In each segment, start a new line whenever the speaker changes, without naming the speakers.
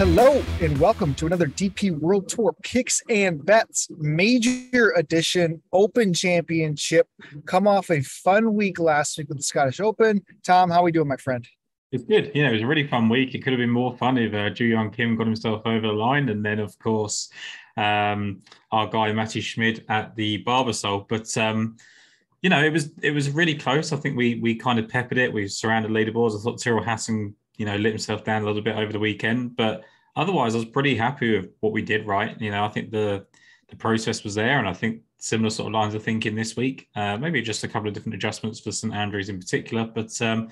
Hello and welcome to another DP World Tour Picks and Bets Major Edition Open Championship. Come off a fun week last week with the Scottish Open. Tom, how are we doing, my friend?
It's good. Yeah, it was a really fun week. It could have been more fun if Ju Young Kim got himself over the line. And then, of course, our guy, Matty Schmid at the Barbasol. But, it was really close. I think we kind of peppered it. We surrounded leaderboards. I thought Tyrrell Hassan, lit himself down a little bit over the weekend. But otherwise, I was pretty happy with what we did right. I think the process was there. And I think similar sort of lines of thinking this week. Maybe just a couple of different adjustments for St Andrews in particular. But I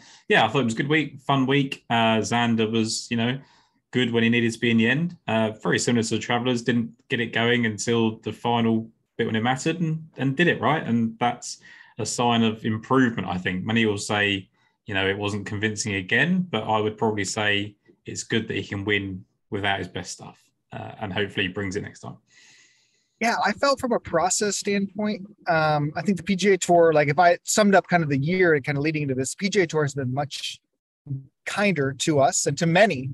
thought it was a good week, fun week. Xander was, good when he needed to be in the end. Very similar to the Travellers, didn't get it going until the final bit when it mattered and did it right. And that's a sign of improvement, I think. Many will say, it wasn't convincing again, but I would probably say it's good that he can win without his best stuff and hopefully he brings it next time.
Yeah, I felt from a process standpoint, I think the PGA Tour, like if I summed up kind of the year and kind of leading into this, PGA Tour has been much kinder to us and to many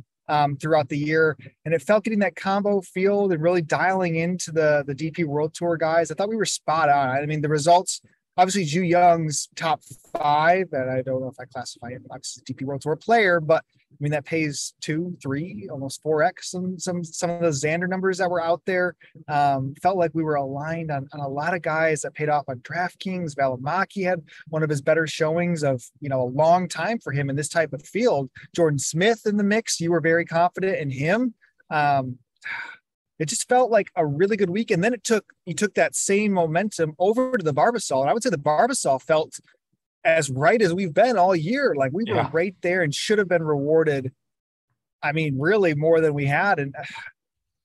throughout the year. And it felt getting that combo field and really dialing into the DP World Tour guys. I thought we were spot on. I mean, the results, obviously Ju Young's top five, and I don't know if I classify him obviously DP World Tour player, but I mean, that pays 2, 3, almost 4x some of the Xander numbers that were out there. Felt like we were aligned on a lot of guys that paid off on DraftKings. Valimaki had one of his better showings of, a long time for him in this type of field. Jordan Smith in the mix. You were very confident in him. It just felt like a really good week. And then you took that same momentum over to the Barbasol. And I would say the Barbasol felt as right as we've been all year. Like we were right there and should have been rewarded. I mean, really more than we had. And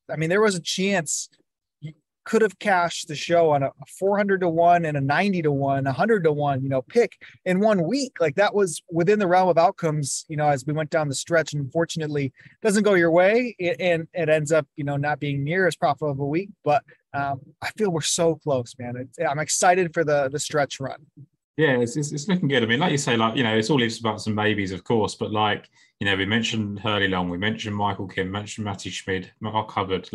I mean, there was a chance you could have cashed the show on a 400-1 and a 90-1, 100-1, pick in 1 week. Like that was within the realm of outcomes, as we went down the stretch. And unfortunately, it doesn't go your way. And it ends up, not being near as profitable of a week. But I feel we're so close, man. I'm excited for the stretch run.
Yeah, it's looking good. I mean, like you say, it's all ifs, buts, and maybes, of course. But we mentioned Hurley Long, we mentioned Michael Kim, mentioned Matty Schmid, Mark Hubbard.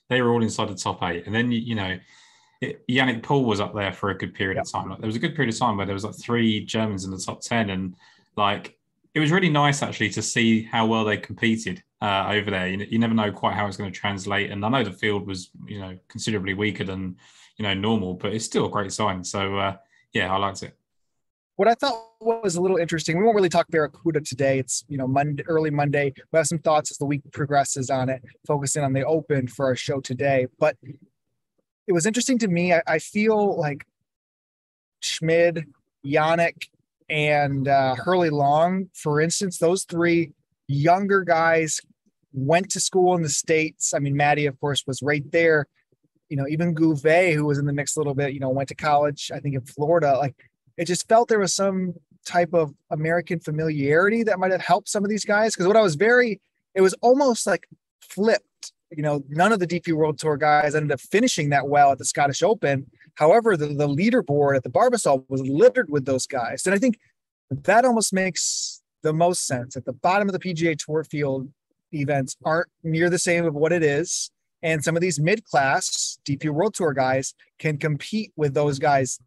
They were all inside the top 8. And then Yannick Paul was up there for a good period of time. There was a good period of time where there was 3 Germans in the top 10, and it was really nice actually to see how well they competed over there. You never know quite how it's going to translate. And I know the field was considerably weaker than normal, but it's still a great sign. So I liked it.
What I thought was a little interesting, we won't really talk Barracuda today. It's, early Monday. We'll have some thoughts as the week progresses on it, focusing on the Open for our show today. But it was interesting to me. I feel like Schmid, Yannick, and Hurley Long, for instance, those 3 younger guys went to school in the States. I mean, Maddie, of course, was right there. Even Gouvet, who was in the mix a little bit, went to college, I think in Florida. It just felt there was some type of American familiarity that might have helped some of these guys. Because it was almost like flipped. None of the DP World Tour guys ended up finishing that well at the Scottish Open. However, the leaderboard at the Barbasol was littered with those guys. And I think that almost makes the most sense. At the bottom of the PGA Tour field, events aren't near the same of what it is. And some of these mid-class DP World Tour guys can compete with those guys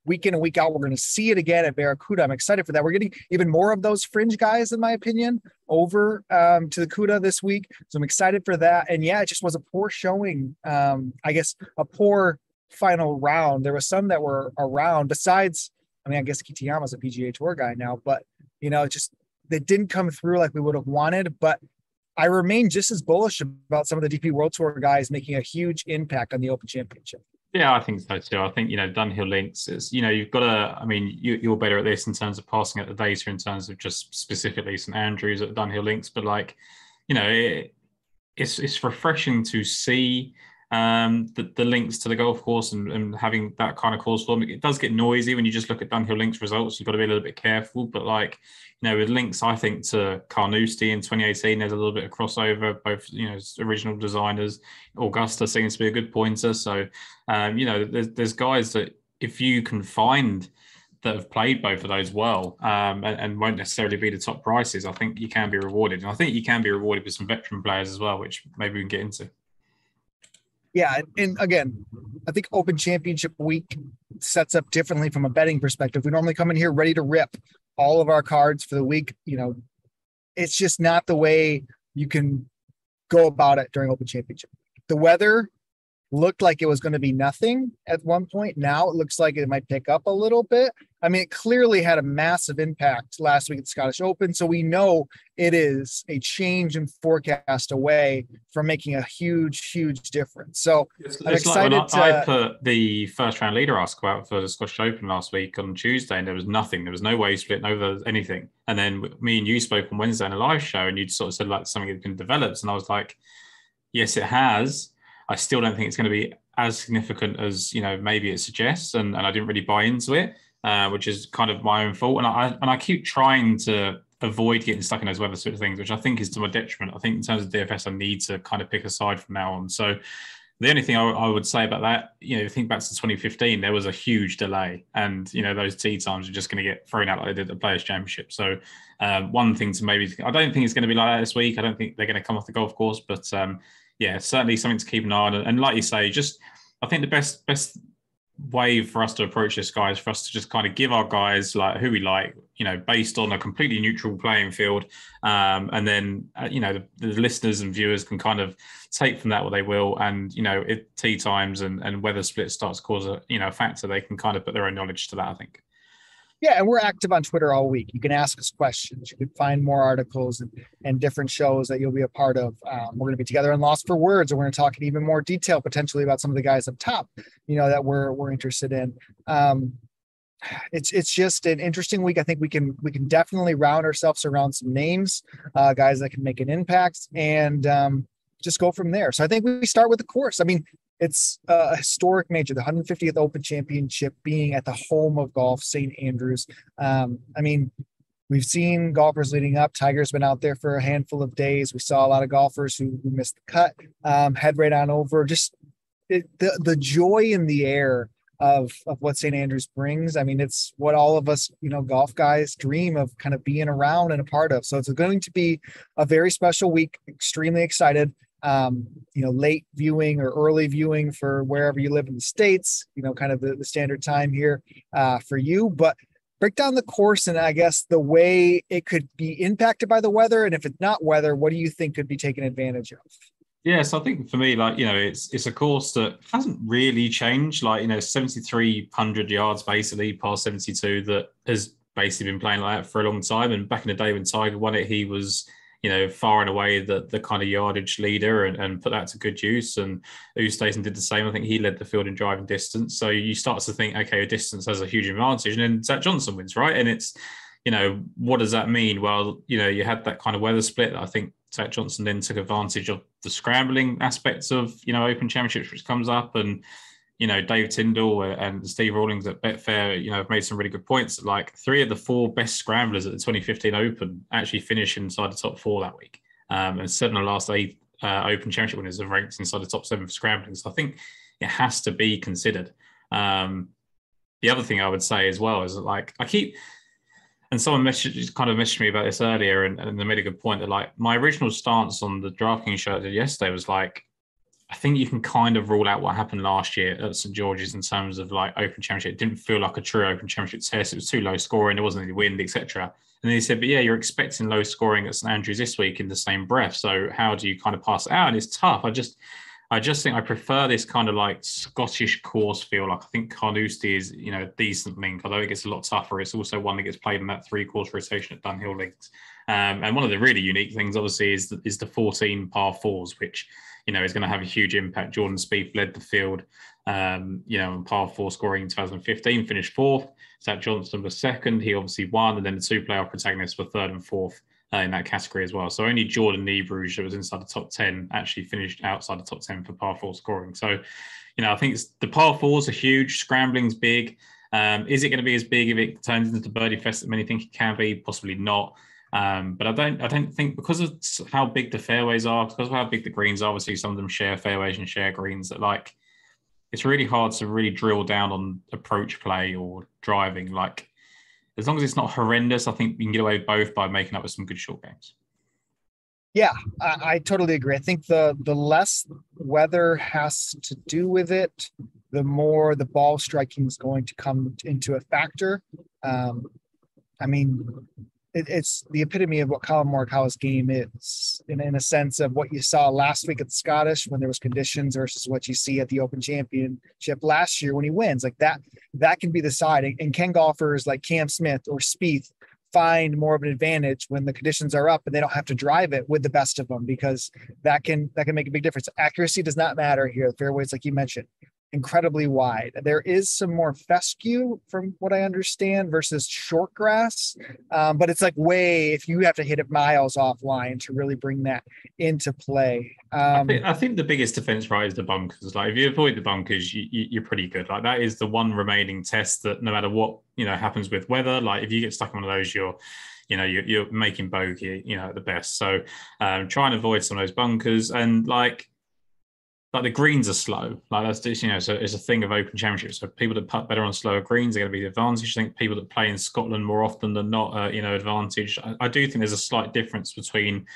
week in and week out. We're going to see it again at Barracuda. I'm excited for that. We're getting even more of those fringe guys, in my opinion, over to the CUDA this week. So I'm excited for that. And it just was a poor showing. I guess a poor final round. There were some that were around besides, I guess Kitayama's a PGA Tour guy now, but they didn't come through like we would have wanted. But I remain just as bullish about some of the DP World Tour guys making a huge impact on the Open Championship.
Yeah, I think so too. I think, Dunhill Links is, you've got to, you're better at this in terms of passing out the data in terms of just specifically St Andrews at Dunhill Links. But it's refreshing to see the links to the golf course and having that kind of course form. It does get noisy when you just look at Dunhill Links results. You've got to be a little bit careful. But with links, I think to Carnoustie in 2018, there's a little bit of crossover, both, original designers. Augusta seems to be a good pointer. So, there's guys that if you can find that have played both of those well, and won't necessarily be the top prices, I think you can be rewarded. And I think you can be rewarded with some veteran players as well, which maybe we can get into.
Yeah, and again, I think Open Championship week sets up differently from a betting perspective. We normally come in here ready to rip all of our cards for the week. It's just not the way you can go about it during Open Championship. The weather looked like it was going to be nothing at one point. Now it looks like it might pick up a little bit. I mean, it clearly had a massive impact last week at the Scottish Open. So we know it is a change in forecast away from making a huge, huge difference. So I'm excited
like I put the first round leader ask out for the Scottish Open last week on Tuesday, and there was nothing. There was no wave split, no anything. And then me and you spoke on Wednesday in a live show, and you sort of said like something had been developed. And I was like, yes, it has. I still don't think it's going to be as significant as maybe it suggests, and I didn't really buy into it, which is kind of my own fault. And I keep trying to avoid getting stuck in those weather sort of things, which I think is to my detriment. I think in terms of DFS, I need to kind of pick a side from now on. So the only thing I would say about that, think back to 2015, there was a huge delay, and those tee times are just going to get thrown out like they did at the Players' Championship. So one thing to maybe, I don't think it's going to be like that this week. I don't think they're going to come off the golf course, but yeah, certainly something to keep an eye on. And like you say, I think the best way for us to approach this, guys, for us to just kind of give our guys like who we like, based on a completely neutral playing field. And then, the listeners and viewers can kind of take from that what they will. And, if tee times and weather splits starts to cause a factor, they can kind of put their own knowledge to that, I think.
Yeah, and we're active on Twitter all week. You can ask us questions. You can find more articles and different shows that you'll be a part of. We're going to be together in Lost for Words, and we're going to talk in even more detail potentially about some of the guys up top, that we're interested in. It's just an interesting week. I think we can definitely round ourselves around some names, guys that can make an impact, and just go from there. So I think we start with the course. I mean, it's a historic major, the 150th Open Championship being at the home of golf, St. Andrews. I mean, we've seen golfers leading up. Tiger's been out there for a handful of days. We saw a lot of golfers who missed the cut, head right on over. Just the joy in the air of what St. Andrews brings. I mean, it's what all of us, golf guys dream of kind of being around and a part of. So it's going to be a very special week. Extremely excited. Late viewing or early viewing for wherever you live in the States, kind of the standard time here for you, but break down the course and I guess the way it could be impacted by the weather. And if it's not weather, what do you think could be taken advantage of?
Yeah, so I think for me, it's a course that hasn't really changed. 7,300 yards basically, past 72, that has basically been playing like that for a long time. And back in the day when Tiger won it, he was far and away the kind of yardage leader and put that to good use. And Oosthuizen did the same. I think he led the field in driving distance. So you start to think, okay, distance has a huge advantage. And then Zach Johnson wins, right? And it's, what does that mean? Well, you had that kind of weather split. I think Zach Johnson then took advantage of the scrambling aspects of, Open Championships, which comes up. And, Dave Tyndall and Steve Rawlings at Betfair, have made some really good points. Like 3 of the 4 best scramblers at the 2015 Open actually finished inside the top 4 that week. And 7 of the last 8 Open Championship winners have ranked inside the top 7 for scrambling. So I think it has to be considered. The other thing I would say as well is that, and someone messaged me about this earlier, and they made a good point that my original stance on the DraftKings show I did yesterday was I think you can kind of rule out what happened last year at St. George's in terms of Open Championship. It didn't feel like a true Open Championship test. It was too low scoring. There wasn't any wind, etc. And then he said, but yeah, you're expecting low scoring at St. Andrews this week in the same breath. So how do you kind of pass it out? And it's tough. I just think I prefer this kind of Scottish course feel. I think Carnoustie is, a decent link, although it gets a lot tougher. It's also one that gets played in that 3-course rotation at Dunhill Links. And one of the really unique things, obviously, is the 14 par 4s, which, is going to have a huge impact. Jordan Spieth led the field, in par 4 scoring in 2015, finished 4th. Zach Johnson was 2nd. He obviously won. And then the 2 playoff protagonists were 3rd and 4th in that category as well. So only Jordan Niebruge, that was inside the top 10, actually finished outside the top 10 for par 4 scoring. So, I think the par 4s are huge. Scrambling's big. Is it going to be as big if it turns into Birdie Fest that many think it can be? Possibly not. But I don't think, because of how big the fairways are, because of how big the greens are, obviously some of them share fairways and share greens, that it's really hard to really drill down on approach play or driving. Like, as long as it's not horrendous, I think you can get away with both by making up with some good short games.
Yeah, I totally agree. I think the less weather has to do with it, the more the ball striking is going to come into a factor. Um, I mean, it's the epitome of what Colin Morikawa's game is, in a sense of what you saw last week at the Scottish when there was conditions versus what you see at the Open Championship last year when he wins. Like that can be the side. And can golfers like Cam Smith or Spieth find more of an advantage when the conditions are up and they don't have to drive it with the best of them, because that can make a big difference. Accuracy does not matter here. The fairways, like you mentioned, incredibly wide. There is some more fescue from what I understand versus short grass. But it's like if you have to hit it miles offline to really bring that into play.
I think the biggest defense, right, is the bunkers. Like, if you avoid the bunkers, you're pretty good. Like, that is the one remaining test that no matter what, happens with weather, like if you get stuck in one of those, you're making bogey, at the best. So try and avoid some of those bunkers. And like the greens are slow. Like, that's just, so it's a thing of Open Championships. So people that putt better on slower greens are going to be the advantage. I think people that play in Scotland more often than not, advantage. I do think there's a slight difference between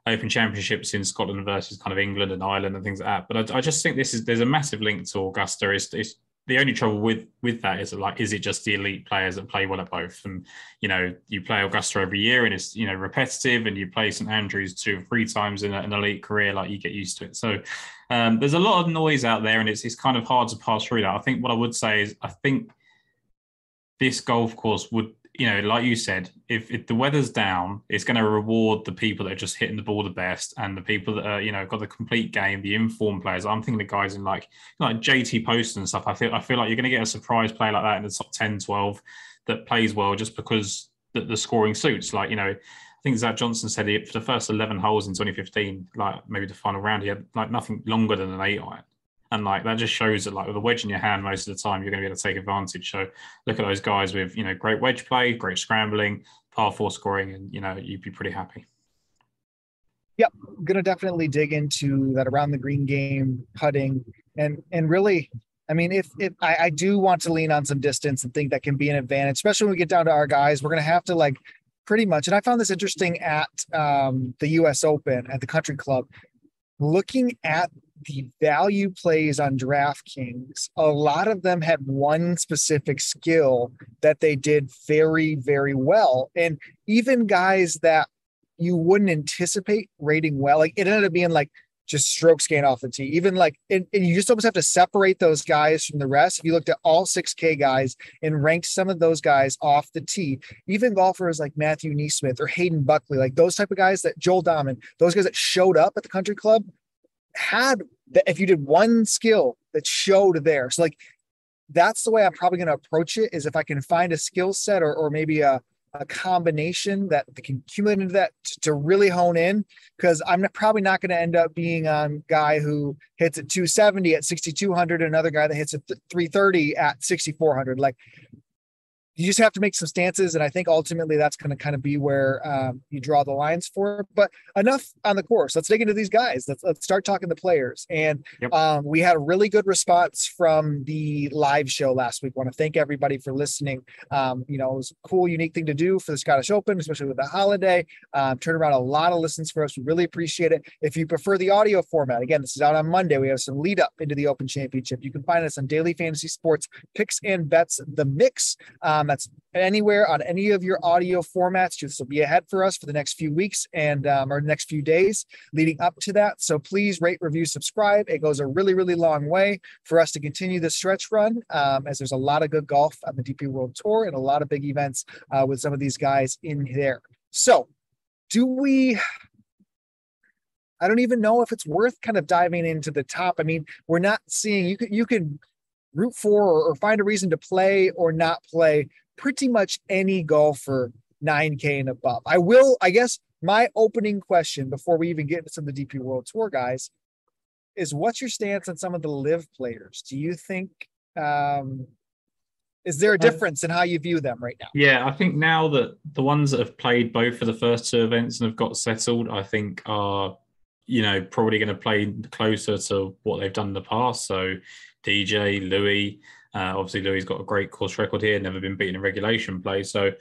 Open Championships in Scotland versus kind of England and Ireland and things like that. But I just think there's a massive link to Augusta. It's the only trouble with that is is it just the elite players that play well at both? And, you play Augusta every year and it's, repetitive, and you play St Andrews 2 or 3 times in an elite career, like, you get used to it. So there's a lot of noise out there, and it's kind of hard to pass through that. I think what I would say is, I think this golf course would, like you said, if the weather's down, it's going to reward the people that are just hitting the ball the best, and the people that are, got the complete game, the informed players. I'm thinking the guys in like JT Poston and stuff. I feel like you're going to get a surprise player like that in the top 10, 12 that plays well just because the scoring suits. Like, I think Zach Johnson said for the first 11 holes in 2015, like maybe the final round, he had like nothing longer than an 8-iron. And like, that just shows that, like, with a wedge in your hand most of the time, you're going to be able to take advantage. So look at those guys with, great wedge play, great scrambling, par 4 scoring, and, you'd be pretty happy.
Yep. Going to definitely dig into that around the green game, putting, and really, I mean, if I do want to lean on some distance and think that can be an advantage, especially when we get down to our guys, we're going to have to, like, pretty much. And I found this interesting at the US Open at the Country Club, looking at the value plays on DraftKings. A lot of them had one specific skill that they did very, very well. And even guys that you wouldn't anticipate rating well, like, it ended up being like just strokes gained off the tee, even like, and you just almost have to separate those guys from the rest. If you looked at all 6K guys and ranked some of those guys off the tee, even golfers like Matthew Neesmith or Hayden Buckley, like those type of guys, that Joel Dahman, those guys that showed up at the Country Club, had that, if you did one skill that showed there. So like, that's the way I'm probably going to approach it, is if I can find a skill set or maybe a combination that can accumulate into that to really hone in, because I'm probably not going to end up being on guy who hits at 270 at 6,200 and another guy that hits at 330 at 6,400. Like, you just have to make some stances. And I think ultimately that's going to kind of be where you draw the lines for it. But enough on the course. Let's dig into these guys. Let's start talking to players. And we had a really good response from the live show last week. I want to thank everybody for listening. It was a cool, unique thing to do for the Scottish Open, especially with the holiday. Turn around a lot of listens for us. We really appreciate it. If you prefer the audio format, again, this is out on Monday. We have some lead up into the Open Championship. You can find us on Daily Fantasy Sports Picks and Bets, The Mix. That's anywhere on any of your audio formats. This will be ahead for us for the next few weeks and or next few days leading up to that. So please rate, review, subscribe. It goes a really, really long way for us to continue this stretch run, as there's a lot of good golf on the DP World Tour and a lot of big events with some of these guys in there. So I don't even know if it's worth kind of diving into the top. I mean, we're not seeing, you can root for or find a reason to play or not play pretty much any golfer 9K and above. I guess my opening question before we even get into some of the DP World Tour guys is, what's your stance on some of the live players? Do you think, is there a difference in how you view them right now?
Yeah, I think now that the ones that have played both for the first 2 events and have got settled, I think are, probably going to play closer to what they've done in the past. So DJ, Louis. Obviously, Louis got a great course record here, never been beaten in regulation play. So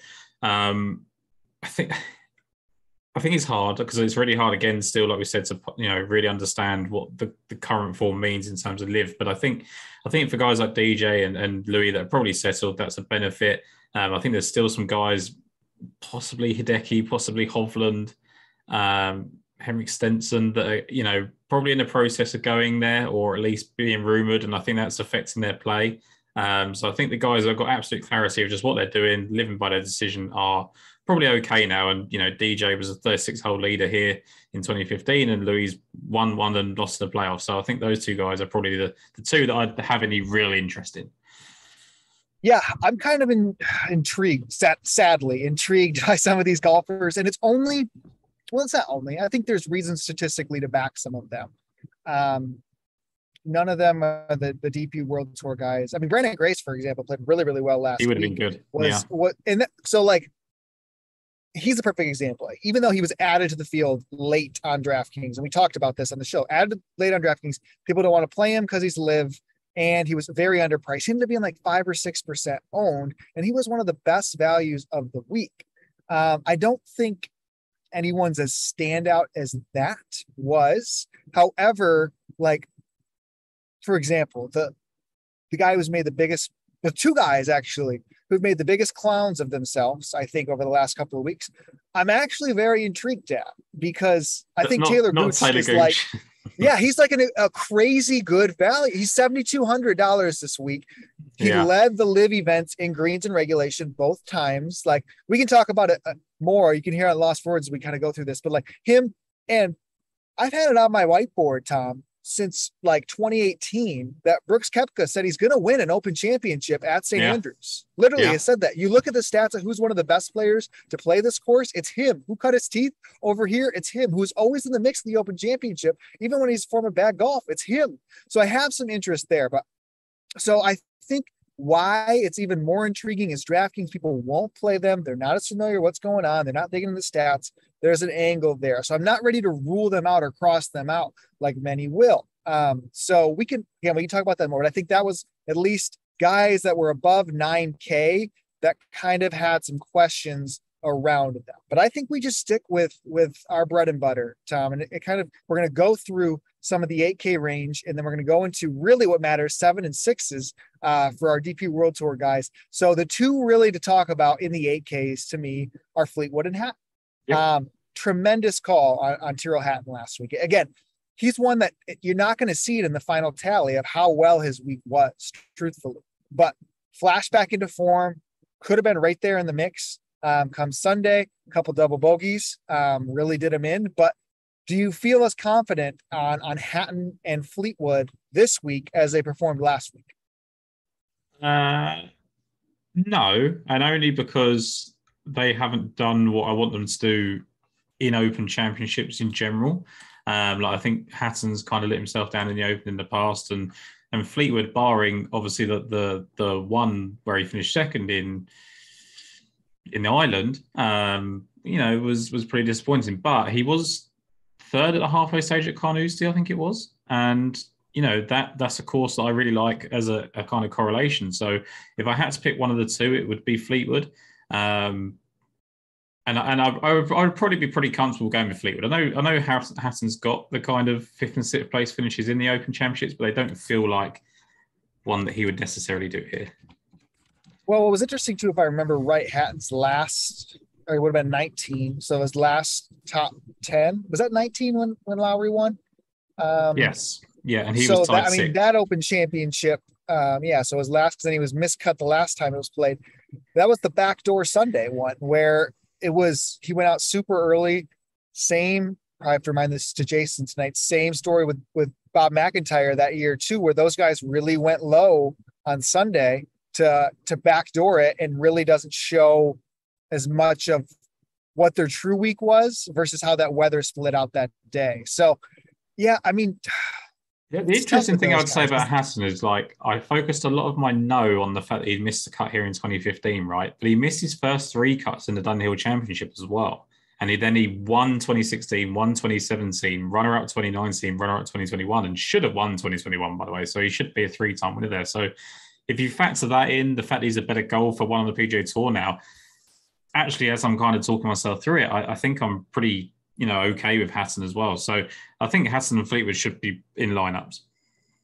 I think it's hard because it's really hard again still, like we said, to really understand what the current form means in terms of live. But I think for guys like DJ and Louis that are probably settled, that's a benefit. I think there's still some guys, possibly Hideki, possibly Hovland, Henrik Stenson, that are, probably in the process of going there or at least being rumoured, and I think that's affecting their play. So I think the guys that have got absolute clarity of just what they're doing, living by their decision, are probably okay now. And, DJ was a 36-hole leader here in 2015, and Louis won and lost the playoffs. So I think those two guys are probably the two that I'd have any real interest in.
Yeah, I'm kind of intrigued, sadly intrigued by some of these golfers. And it's not only. I think there's reasons statistically to back some of them. None of them are the DP World Tour guys. I mean, Brandon Grace, for example, played really, really well last week.
He would have been good.
He's a perfect example. Even though he was added to the field late on DraftKings, and we talked about this on the show, added late on DraftKings, people don't want to play him because he's live, and he was very underpriced. He ended up being like 5 or 6% owned, and he was one of the best values of the week. I don't think anyone's as standout as that was. However, for example, the guy who's made the two guys actually who've made the biggest clowns of themselves, I think, over the last couple of weeks, I'm actually very intrigued at, because I think Taylor Gooch is he's like a crazy good value. He's $7,200 this week. He led the live events in greens and regulation both times. We can talk about it more. You can hear on Lost Words, we kind of go through this, but him, and I've had it on my whiteboard, Tom, since 2018, that Brooks Koepka said he's going to win an Open Championship at St. Andrews. Literally, he said that. You look at the stats of who's one of the best players to play this course, it's him. Who cut his teeth over here? It's him. Who's always in the mix of the Open Championship, even when he's former bad golf, it's him. So I have some interest there. But so I think why it's even more intriguing is DraftKings people won't play them. They're not as familiar with what's going on. They're not digging in the stats. There's an angle there. So I'm not ready to rule them out or cross them out like many will. So we can talk about that more. But I think that was at least guys that were above 9K that kind of had some questions around them. But I think we just stick with our bread and butter, Tom. And we're going to go through some of the 8K range, and then we're going to go into really what matters, 7 and 6s for our DP World Tour guys. So the two really to talk about in the 8Ks to me are Fleetwood and Hatton. Yep. Tremendous call on Tyrrell Hatton last week. Again, he's one that you're not going to see it in the final tally of how well his week was, truthfully. But flash back into form, could have been right there in the mix. Come Sunday, a couple double bogeys, really did him in. But do you feel as confident on Hatton and Fleetwood this week as they performed last week?
No, and only because they haven't done what I want them to do in Open Championships in general. I think Hatton's kind of let himself down in the Open in the past, and Fleetwood, barring obviously the one where he finished second in the Island, was pretty disappointing. But he was third at the halfway stage at Carnoustie, I think it was, and that's a course that I really like as a kind of correlation. So if I had to pick one of the two, it would be Fleetwood. And I would probably be pretty comfortable going with Fleetwood. I know Hatton's got the kind of 5th and 6th place finishes in the Open Championships, but they don't feel like one that he would necessarily do here.
Well, what was interesting too, if I remember right, Hatton's last, or it would have been 19. So his last top 10 was that 19 when Lowry won.
Yes, yeah, and he was tied sixth.
That Open Championship. So his last, because then he was miscut the last time it was played. That was the backdoor Sunday one where he went out super early. Same, I have to remind this to Jason tonight. Same story with Bob McIntyre that year too, where those guys really went low on Sunday to backdoor it, and really doesn't show as much of what their true week was versus how that weather split out that day. So, yeah, I mean,
the interesting thing I would say about Hatton is I focused a lot of my no on the fact that he missed a cut here in 2015, right? But he missed his first 3 cuts in the Dunhill Championship as well. And he won 2016, won 2017, runner-up 2019, runner-up 2021, and should have won 2021, by the way. So he should be a 3-time winner there. So if you factor that in, the fact that he's a better golfer, one on the PGA Tour now, actually, as I'm kind of talking myself through it, I think I'm pretty, okay with Hatton as well. So I think Hatton and Fleetwood should be in lineups.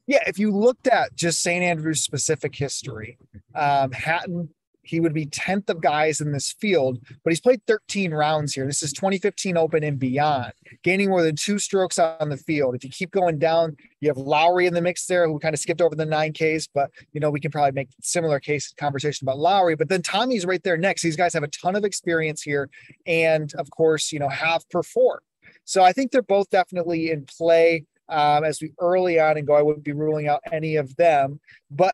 Yeah, if you looked at just St. Andrews specific history, Hatton, he would be 10th of guys in this field, but he's played 13 rounds here. This is 2015 Open and beyond, gaining more than 2 strokes on the field. If you keep going down, you have Lowry in the mix there, who kind of skipped over the 9Ks, but we can probably make similar case conversation about Lowry. But then Tommy's right there next. These guys have a ton of experience here, and of course, have performed. So I think they're both definitely in play. As we early on and go, I wouldn't be ruling out any of them, but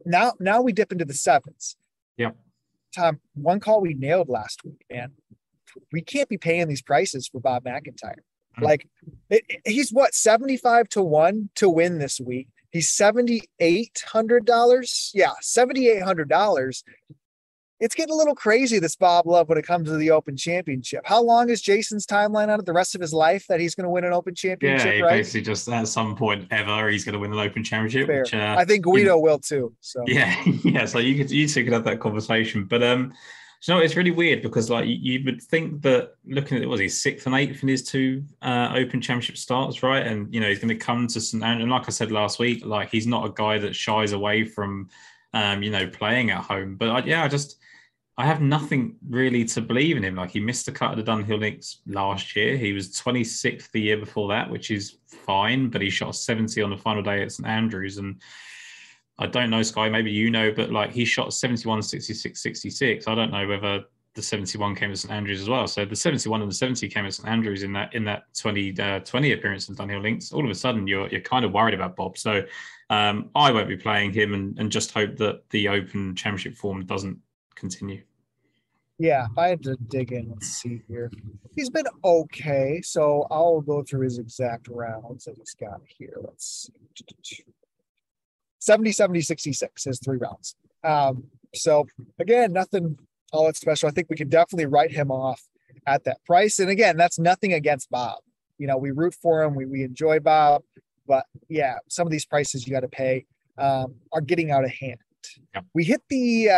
now we dip into the 7s.
Yep.
Tom, one call we nailed last week, man. We can't be paying these prices for Bob McIntyre. Like he's what, 75 to 1 to win this week. He's $7,800. Yeah. $7,800. It's getting a little crazy, this Bob Love, when it comes to the Open Championship. How long is Jason's timeline on it? The rest of his life that he's going to win an Open Championship,
yeah,
right?
Basically just at some point ever, he's going to win an Open Championship.
Fair.
Which,
I think Guido will too. So
yeah. So you two could have that conversation, but it's really weird because like you would think that looking at was he 6th and 8th in his 2 Open Championship starts, right? And he's going to come to St. Andrews, and like I said last week, like he's not a guy that shies away from playing at home. But I have nothing really to believe in him. Like he missed the cut of the Dunhill Links last year. He was 26th the year before that, which is fine, but he shot 70 on the final day at St. Andrews. And I don't know, Sky, maybe but like he shot 71, 66, 66. I don't know whether the 71 came at St. Andrews as well. So the 71 and the 70 came at St. Andrews in that 2020 appearance in Dunhill Links. All of a sudden, you're kind of worried about Bob. So I won't be playing him and just hope that the Open Championship form doesn't continue.
Yeah, if I had to dig in, let's see here. He's been okay, so I'll go through his exact rounds that he's got here. Let's see. 70, 70, 66, his 3 rounds. So again, nothing all that special. I think we can definitely write him off at that price. And again, that's nothing against Bob. We root for him. We enjoy Bob, but yeah, some of these prices you got to pay are getting out of hand.
Yep.
We hit the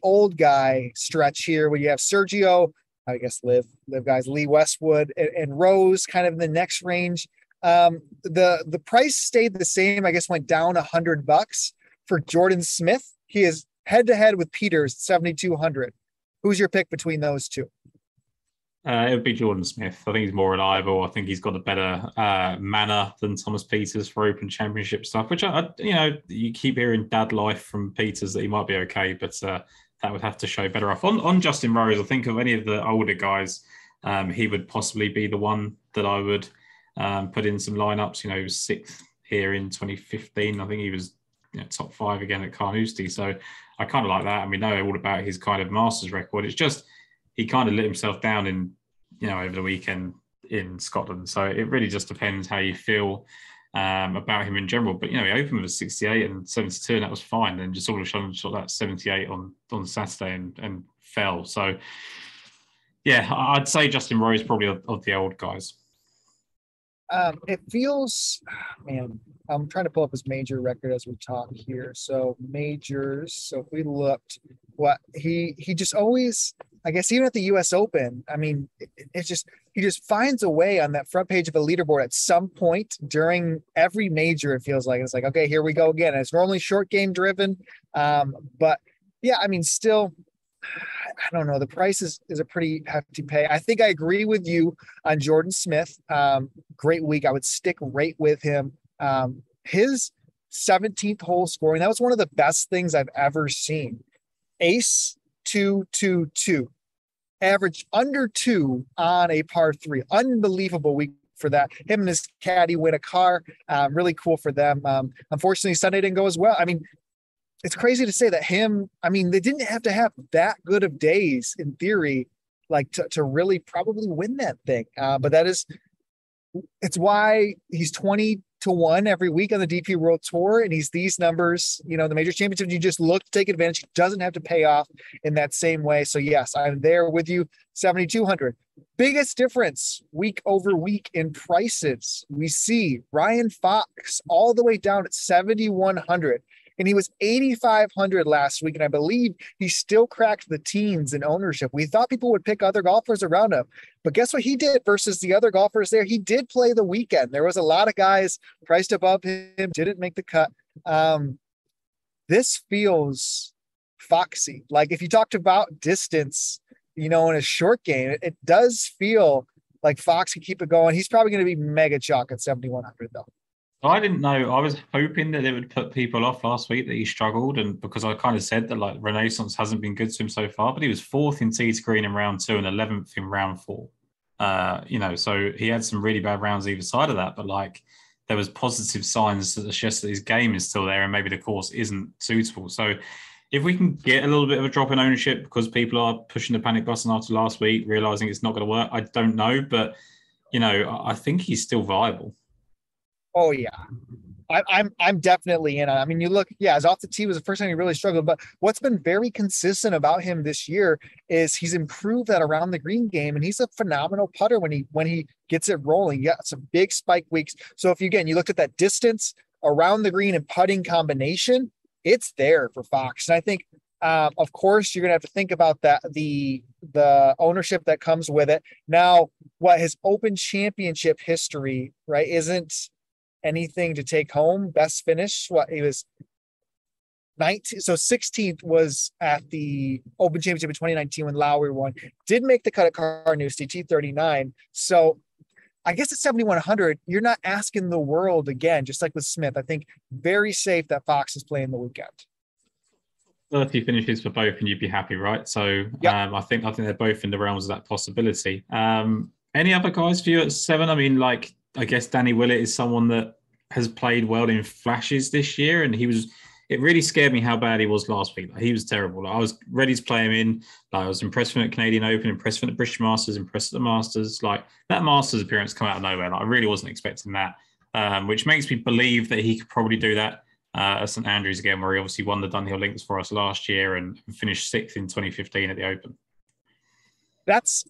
old guy stretch here where you have Sergio, I guess live guys, Lee Westwood and Rose kind of in the next range. The price stayed the same, I guess went down $100 for Jordan Smith. He is head to head with Peters, 7,200. Who's your pick between those two?
It would be Jordan Smith. I think he's more reliable. I think he's got a better manner than Thomas Peters for Open Championship stuff, which you keep hearing dad life from Peters that he might be okay, but that would have to show better off. On Justin Rose, I think of any of the older guys, he would possibly be the one that I would put in some lineups. He was 6th here in 2015. I think he was top 5 again at Carnoustie. So I kind of like that. And we know all about his kind of Masters record. It's just, he kind of let himself down in, over the weekend in Scotland. So it really just depends how you feel about him in general. But, he opened with a 68 and 72, and that was fine. Then just all of a sudden shot that 78 on Saturday and fell. So, yeah, I'd say Justin Rose probably of the old guys.
It feels, man, I'm trying to pull up his major record as we talk here. So majors. So if we looked, what he just always, I guess, even at the U.S. Open, I mean, it's just, he just finds a way on that front page of a leaderboard at some point during every major. It feels like it's like, okay, here we go again. And it's normally short game driven. But yeah, I mean, still, I don't know. The price is a pretty hefty pay. I think I agree with you on Jordan Smith. Great week. I would stick right with him. His 17th hole scoring, that was one of the best things I've ever seen. Ace 2-2-2, average under 2 on a par 3. Unbelievable week for that. Him and his caddy win a car. Really cool for them. Unfortunately, Sunday didn't go as well. I mean, it's crazy to say that they didn't have to have that good of days in theory, like to really probably win that thing. But it's why he's 20 8-1 every week on the DP World Tour, and he's these numbers, the major championships, you just look to take advantage. He doesn't have to pay off in that same way. So yes, I'm there with you. 7,200. Biggest difference week over week in prices. We see Ryan Fox all the way down at 7,100. And he was 8,500 last week. And I believe he still cracked the teens in ownership. We thought people would pick other golfers around him. But guess what he did versus the other golfers there? He did play the weekend. There was a lot of guys priced above him, didn't make the cut. This feels foxy. Like if you talked about distance, in a short game, it does feel like Fox can keep it going. He's probably going to be mega chalk at 7,100 though.
I didn't know. I was hoping that it would put people off last week that he struggled, and because I kind of said that like Renaissance hasn't been good to him so far, but he was 4th in tee to green in round 2 and 11th in round 4. So he had some really bad rounds either side of that, but like there was positive signs that suggest that his game is still there and maybe the course isn't suitable. So if we can get a little bit of a drop in ownership because people are pushing the panic button after last week, realizing it's not going to work, I don't know, but I think he's still viable.
Oh yeah, I'm definitely in. I mean, you look, his off the tee was the first time he really struggled. But what's been very consistent about him this year is he's improved that around the green game, and he's a phenomenal putter when he gets it rolling. Yeah, some big spike weeks. So if you looked at that distance around the green and putting combination, it's there for Fox. And I think, of course, you're gonna have to think about that the ownership that comes with it. Now, what his Open Championship history, right, isn't anything to take home. Best finish, he was 19, so 16th was at the Open Championship in 2019 when Lowry won. Did make the cut at Carnoustie, T39. So I guess at 7,100, you're not asking the world again, just like with Smith. I think very safe that Fox is playing the weekend.
30 finishes for both, and you'd be happy, right? So yep. I think they're both in the realms of that possibility. Any other guys for you at 7? I mean, like, I guess Danny Willett is someone that has played well in flashes this year, and it really scared me how bad he was last week. Like, he was terrible. Like, I was ready to play him in. Like, I was impressed with the Canadian Open, impressed with the British Masters, impressed with the Masters. Like, that Masters appearance come out of nowhere. Like, I really wasn't expecting that, which makes me believe that he could probably do that at St Andrews again, where he obviously won the Dunhill Links for us last year and finished 6th in 2015 at the Open.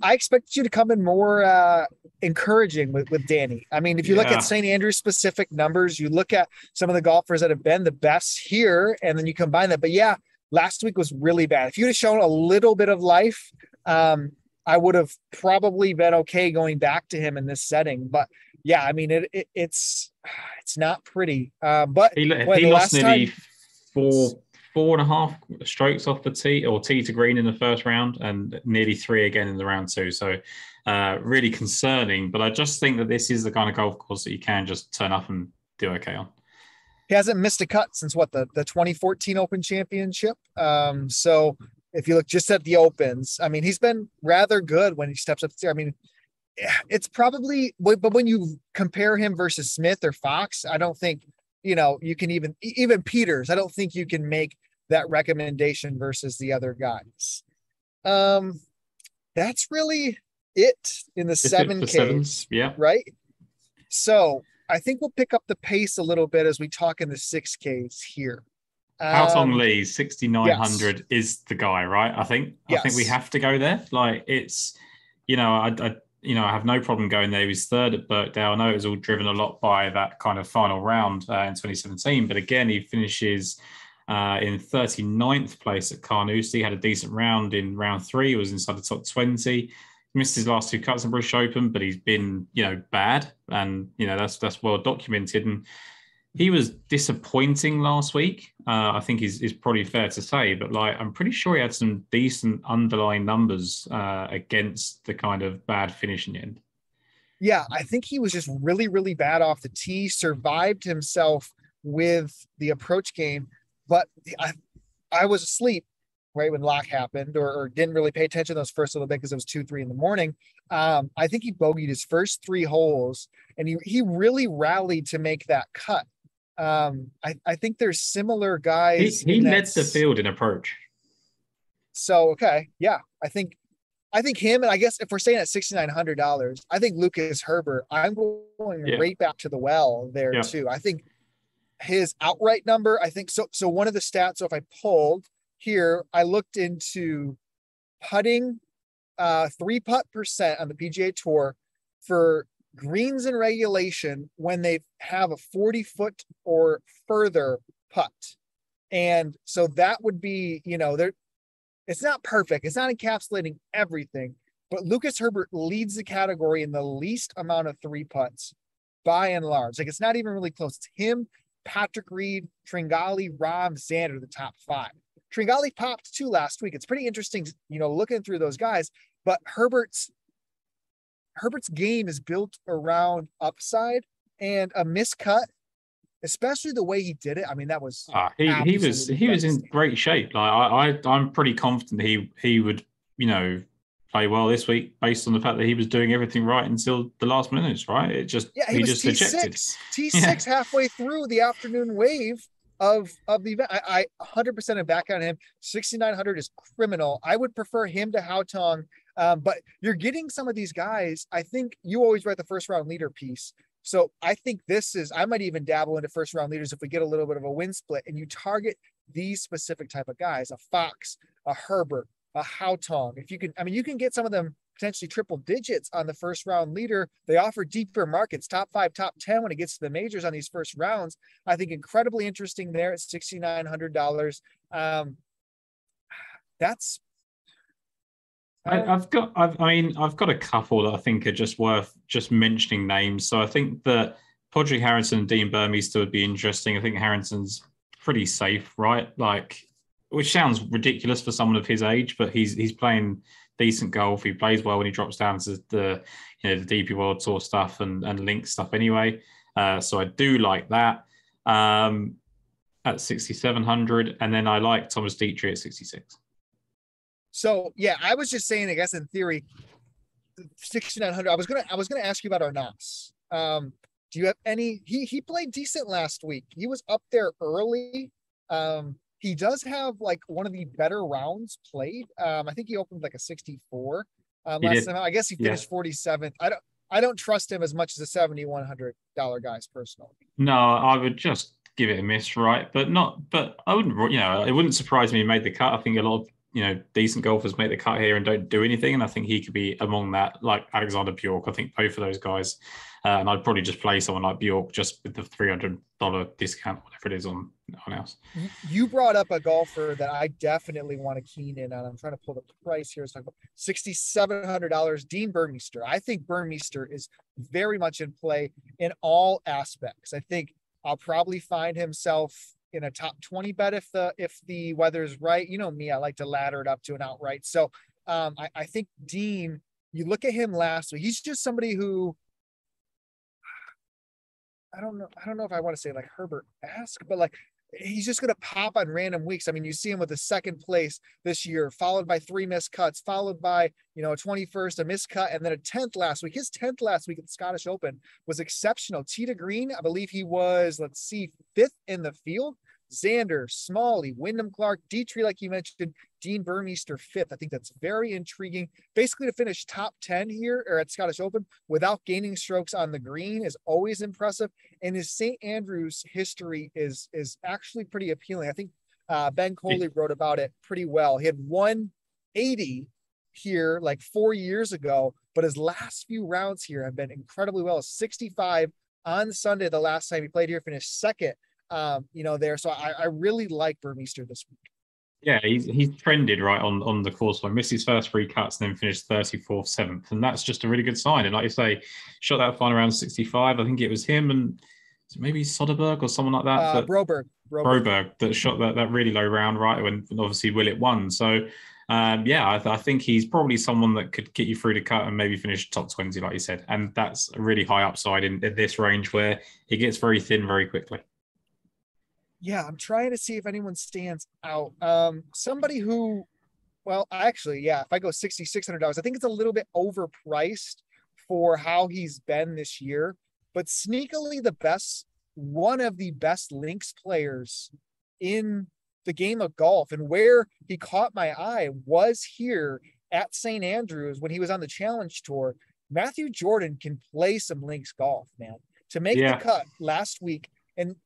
I expected you to come in more encouraging with Danny. I mean, if you look at St. Andrews specific numbers, you look at some of the golfers that have been the best here, and then you combine that. But yeah, last week was really bad. If you'd have shown a little bit of life, I would have probably been okay going back to him in this setting. But yeah, I mean, it's not pretty. But
he lost nearly 4.5 strokes off the tee or tee to green in the first round and nearly 3 again in the round 2. So really concerning, but I just think that this is the kind of golf course that you can just turn up and do okay on.
He hasn't missed a cut since the 2014 Open Championship. So if you look just at the Opens, I mean, he's been rather good when he steps up there. I mean, it's probably, but when you compare him versus Smith or Fox, I don't think, you can even Peters, I don't think you can make that recommendation versus the other guys. That's really it in the 7Ks.
Yeah.
Right. So I think we'll pick up the pace a little bit as we talk in the 6Ks here.
Haotong Li, 6,900 is the guy, right? I think we have to go there. Like, it's, I have no problem going there. He was 3rd at Birkdale. I know it was all driven a lot by that kind of final round in 2017. But again, he finishes in 39th place at Carnoustie. He had a decent round in round 3. He was inside the top 20. He missed his last 2 cuts in British Open, but he's been, bad. And, that's well documented. And he was disappointing last week. I think is probably fair to say, but I'm pretty sure he had some decent underlying numbers against the kind of bad finish in the end.
Yeah, I think he was just really, really bad off the tee, survived himself with the approach game, but I was asleep right when lock happened or didn't really pay attention those first little bit because it was 2-3 in the morning. I think he bogeyed his first 3 holes and he really rallied to make that cut. I think there's similar guys.
He led the field in approach.
So, okay. Yeah. I think I think him, and I guess if we're staying at $6,900, I think Lucas Herbert, I'm going
Yeah.
right back to the well there
Yeah.
too. I think his outright number, I think so. So one of the stats, so if I pulled here, I looked into putting, 3-putt percent on the PGA Tour for greens in regulation when they have a 40-foot or further putt. And so that would be, it's not perfect. It's not encapsulating everything, but Lucas Herbert leads the category in the least amount of 3 putts by and large. Like, it's not even really close. It's him, Patrick Reed, Tringali, Rahm, Xander, the top 5. Tringali popped 2 last week. It's pretty interesting, looking through those guys, but Herbert's game is built around upside, and a miscut, especially the way he did it. I mean, that was
he was in great shape. Like I'm pretty confident he would play well this week based on the fact that he was doing everything right until the last minutes. Right? He just ejected.
T6 halfway through the afternoon wave of the event. I 100% am back on him. 6,900 is criminal. I would prefer him to Haotong. But you're getting some of these guys. I think you always write the first round leader piece. So I think I might even dabble into first round leaders if we get a little bit of a win split and you target these specific type of guys, a Fox, a Herbert, a Haotong. If you can get some of them potentially triple digits on the first round leader. They offer deeper markets, top 5, top 10 when it gets to the majors on these first rounds. I think incredibly interesting there at $6,900.
I've got a couple that I think are just worth just mentioning names. So I think that Padraig Harrington and Dean Burmeister would be interesting. I think Harrington's pretty safe, right? Like, which sounds ridiculous for someone of his age, but he's playing decent golf. He plays well when he drops down to the DP World Tour stuff and link stuff anyway. So I do like that at 6,700, and then I like Thomas Dietrich at 66.
So yeah, I was just saying, I guess in theory, 6,900. I was gonna ask you about Arnaus. Do you have any? He played decent last week. He was up there early. He does have like one of the better rounds played. I think he opened like a 64 last time. I guess he finished 47th. I don't trust him as much as the $7,100 guys personally.
No, I would just give it a miss, right? But I wouldn't. It wouldn't surprise me he made the cut. I think a lot of decent golfers make the cut here and don't do anything. And I think he could be among that, like Alexander Bjork. I think both of those guys. And I'd probably just play someone like Bjork just with the $300 discount, whatever it is on else.
You brought up a golfer that I definitely want to keen in on. I'm trying to pull the price here. It's talking about $6,700, Dean Burmeister. I think Burmeister is very much in play in all aspects. I think I'll probably find himself in a top 20 bet if the weather's right. You know me, I like to ladder it up to an outright. So I think Dean, you look at him last week, he's just somebody who I don't know if I want to say like Herbert-esque, but like he's just going to pop on random weeks. I mean, you see him with a second place this year, followed by 3 missed cuts, followed by, a 21st, a missed cut, and then a 10th last week. His 10th last week at the Scottish Open was exceptional. Tee to green, I believe he was, 5th in the field. Xander, Smalley, Wyndham Clark, Dietrich, like you mentioned, Dean Burmeister 5th. I think that's very intriguing. Basically, to finish top 10 here or at Scottish Open without gaining strokes on the green is always impressive. And his St. Andrews history is actually pretty appealing. I think Ben Coley wrote about it pretty well. He had 180 here like 4 years ago, but his last few rounds here have been incredibly well. 65 on Sunday, the last time he played here, finished second. There. So I really like Burmeister this week.
Yeah, he's trended right on the course line. Missed his first 3 cuts and then finished 34th, 7th. And that's just a really good sign. And like you say, shot that fine around 65. I think it was him and maybe Soderberg or someone like that.
Broberg
that shot that really low round, right? When obviously Willett won. So, I think he's probably someone that could get you through the cut and maybe finish top 20, like you said. And that's a really high upside in this range where it gets very thin very quickly.
Yeah, I'm trying to see if anyone stands out. Somebody who, if I go $6,600, I think it's a little bit overpriced for how he's been this year, but sneakily one of the best links players in the game of golf, and where he caught my eye was here at St. Andrews when he was on the Challenge Tour, Matthew Jordan can play some links golf, man. To make the cut last week, and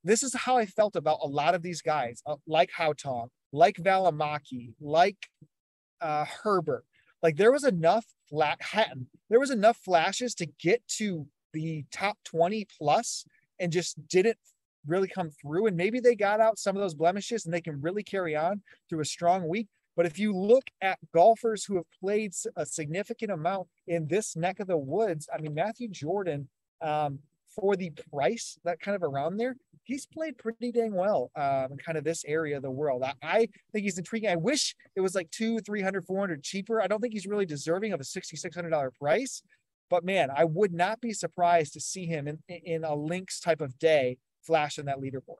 this is how I felt about a lot of these guys, like Hautong, like Valimaki, like Herbert. Like there was enough there was enough flashes to get to the top 20 plus and just didn't really come through. And maybe they got out some of those blemishes and they can really carry on through a strong week. But if you look at golfers who have played a significant amount in this neck of the woods, I mean, Matthew Jordan, for the price that kind of around there, he's played pretty dang well in kind of this area of the world. I think he's intriguing. I wish it was like $200, $300, $400 cheaper. I don't think he's really deserving of a $6,600 price, but man, I would not be surprised to see him in a links type of day flash in that leaderboard.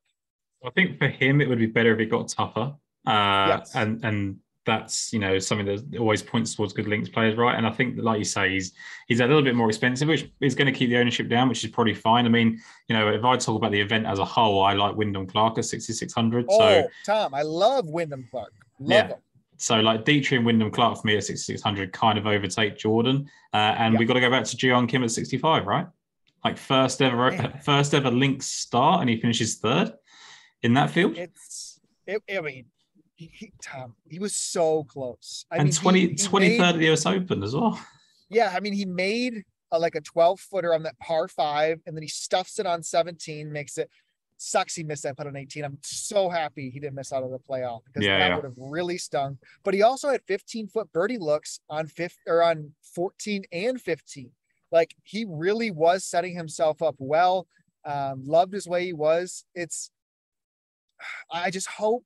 I think for him, it would be better if it got tougher.
Yes.
And that's, you know, something that always points towards good links players, right? And I think, like you say, he's a little bit more expensive, which is going to keep the ownership down, which is probably fine. I mean, you know, if I talk about the event as a whole, I like Wyndham Clark at 6,600.
Oh, Tom, I love Wyndham Clark. Love him.
So like Dietrich and Wyndham Clark for me at 6,600 kind of overtake Jordan. And we've got to go back to Ji-Young Kim at 65, right? Like first ever links start, and he finishes third in that field.
I mean, Tom, he was so close.
I mean, 23rd at the US Open as well.
Yeah, I mean, he made like a 12-footer on that par 5, and then he stuffs it on 17, makes it. Sucks he missed that putt on 18. I'm so happy he didn't miss out of the playoff because that would have really stung. But he also had 15-foot birdie looks on 14 and 15. Like he really was setting himself up well. Loved his way he was. I just hope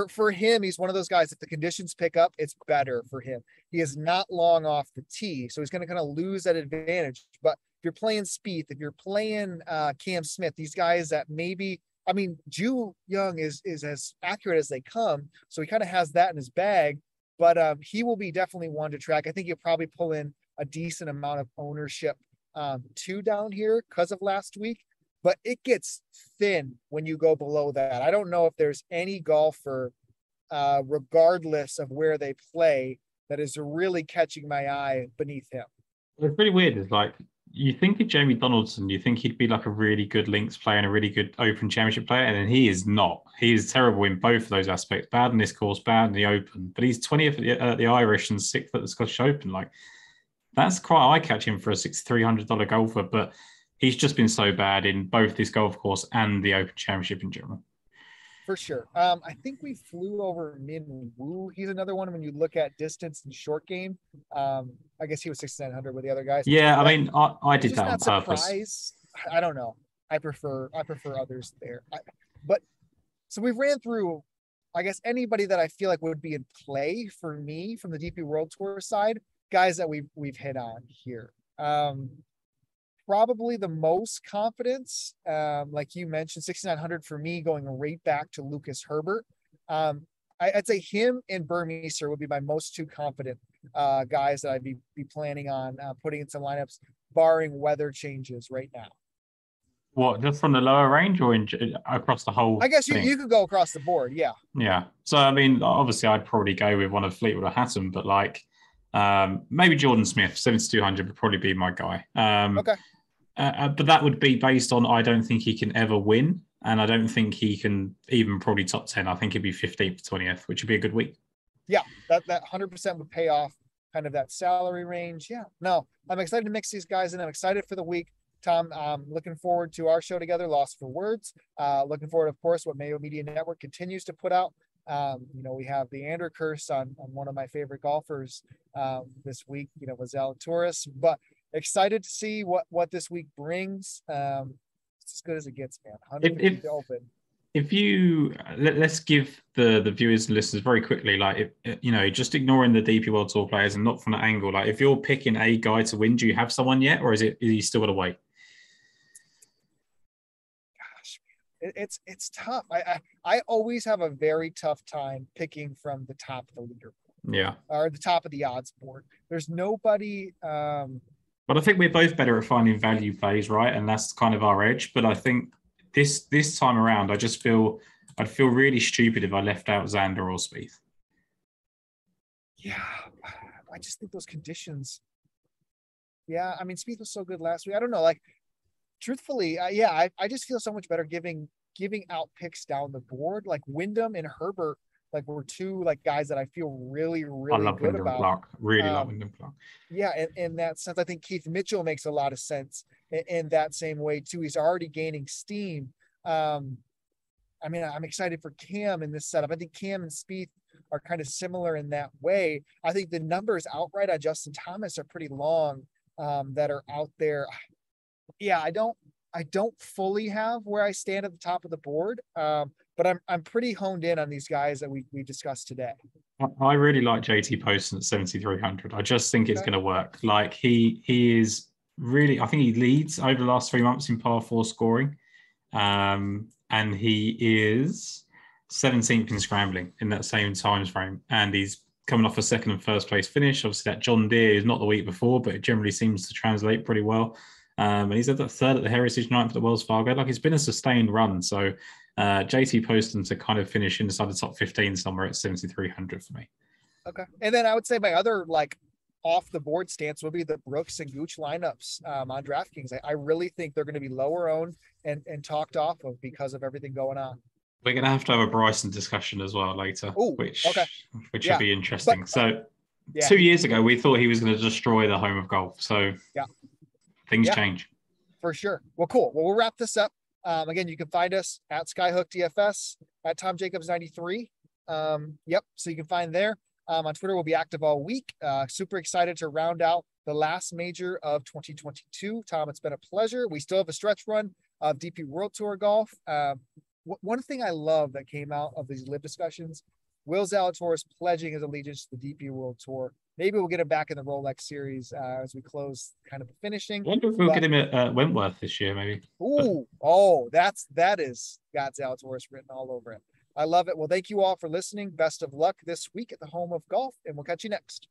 for him, he's one of those guys, if the conditions pick up, it's better for him. He is not long off the tee, so he's going to kind of lose that advantage. But if you're playing Spieth, if you're playing Cam Smith, these guys that maybe, I mean, Ji-Young is as accurate as they come, so he kind of has that in his bag. But he will be definitely one to track. I think you'll probably pull in a decent amount of ownership too down here because of last week. But it gets thin when you go below that. I don't know if there's any golfer, regardless of where they play, that is really catching my eye beneath him.
It's pretty weird. It's like, you think of Jamie Donaldson, you think he'd be like a really good links player and a really good Open Championship player, and then he is not. He is terrible in both of those aspects. Bad in this course, bad in the Open. But he's 20th at the Irish and 6th at the Scottish Open. Like, that's quite eye-catching for a $6,300 golfer, but he's just been so bad in both this golf course and the Open Championship in general.
For sure. I think we flew over Min Woo. He's another one when you look at distance and short game. I guess he was 6,900 with the other guys.
Yeah, I mean, I did that on purpose.
Surprised. I don't know. I prefer others there. But so we've ran through, I guess, anybody that I feel like would be in play for me from the DP World Tour side, guys that we've hit on here. Probably the most confidence, like you mentioned, 6,900 for me, going right back to Lucas Herbert. I'd say him and Burmeister would be my most two confident guys that I'd be planning on putting in some lineups, barring weather changes right now.
What, just from the lower range or across the whole?
I guess you could go across the board, yeah.
Yeah. So, I mean, obviously, I'd probably go with one of Fleetwood or Hatton, but like maybe Jordan Smith, 7,200 would probably be my guy.
Okay.
But that would be based on, I don't think he can ever win. And I don't think he can even probably top 10. I think he'd be 15th to 20th, which would be a good week.
Yeah, that 100% would pay off kind of that salary range. Yeah, no, I'm excited to mix these guys in. I'm excited for the week. Tom, looking forward to our show together, Lost for Words. Looking forward, of course, what Mayo Media Network continues to put out. We have the Ander curse on one of my favorite golfers this week, with Zalatoris. But excited to see what this week brings. It's as good as it gets, man. 150 to open.
If you let's give the viewers and listeners very quickly, like, just ignoring the DP World Tour players and not from that angle, like if you're picking a guy to win, do you have someone yet, or is you still got to wait?
Gosh, man, it's tough. I always have a very tough time picking from the top of the leaderboard.
Yeah, or
the top of the odds board. There's nobody.
But I think we're both better at finding value plays, right? And that's kind of our edge. But I think this time around, I'd feel really stupid if I left out Xander or Spieth.
Yeah, I just think those conditions. Yeah, I mean, Spieth was so good last week. I don't know, like truthfully, yeah, I just feel so much better giving out picks down the board. Like Wyndham and Herbert, like were two like guys that I feel really,
I
really
love
good
Wyndham
about.
Clark. Really love
Um,
Wyndham Clark.
yeah, in that sense, I think Keith Mitchell makes a lot of sense in that same way too. He's already gaining steam. Um, I mean, I'm excited for Cam in this setup. I think Cam and Spieth are kind of similar in that way. I think the numbers outright on Justin Thomas are pretty long that are out there. Yeah, I don't fully have where I stand at the top of the board, but I'm pretty honed in on these guys that we discussed today.
I really like JT Poston at 7,300. I just think it's
Okay.
going to work. Like he is really, I think he leads over the last 3 months in par four scoring. And he is 17th in scrambling in that same time frame. And he's coming off a second and first place finish. Obviously, that John Deere is not the week before, but it generally seems to translate pretty well. And he's at the third at the Heritage, ninth at the Wells Fargo. Like it's been a sustained run. So JT Poston to kind of finish inside the top 15 somewhere at 7,300 for me.
Okay. And then I would say my other like off the board stance would be the Brooks and Gooch lineups on DraftKings. I really think they're going to be lower owned and talked off of because of everything going on.
We're going to have a Bryson discussion as well later,
Oh, okay.
which will
Yeah.
be interesting. So
Yeah,
2 years ago, we thought he was going to destroy the home of golf. So
yeah,
things
yeah,
change.
for sure. Well, cool. Well, we'll wrap this up. Again, you can find us at Skyhook DFS at Tom Jacobs 93. Yep. So you can find there. On Twitter, we'll be active all week. Super excited to round out the last major of 2022. Tom, it's been a pleasure. We still have a stretch run of DP World Tour golf. One thing I love that came out of these live discussions, Will Zalatoris pledging his allegiance to the DP World Tour. Maybe we'll get him back in the Rolex series as we close kind of the finishing.
I wonder if we'll get him at Wentworth this year, maybe.
That is got Zalatoris written all over it. I love it. Well, thank you all for listening. Best of luck this week at the home of golf, and we'll catch you next.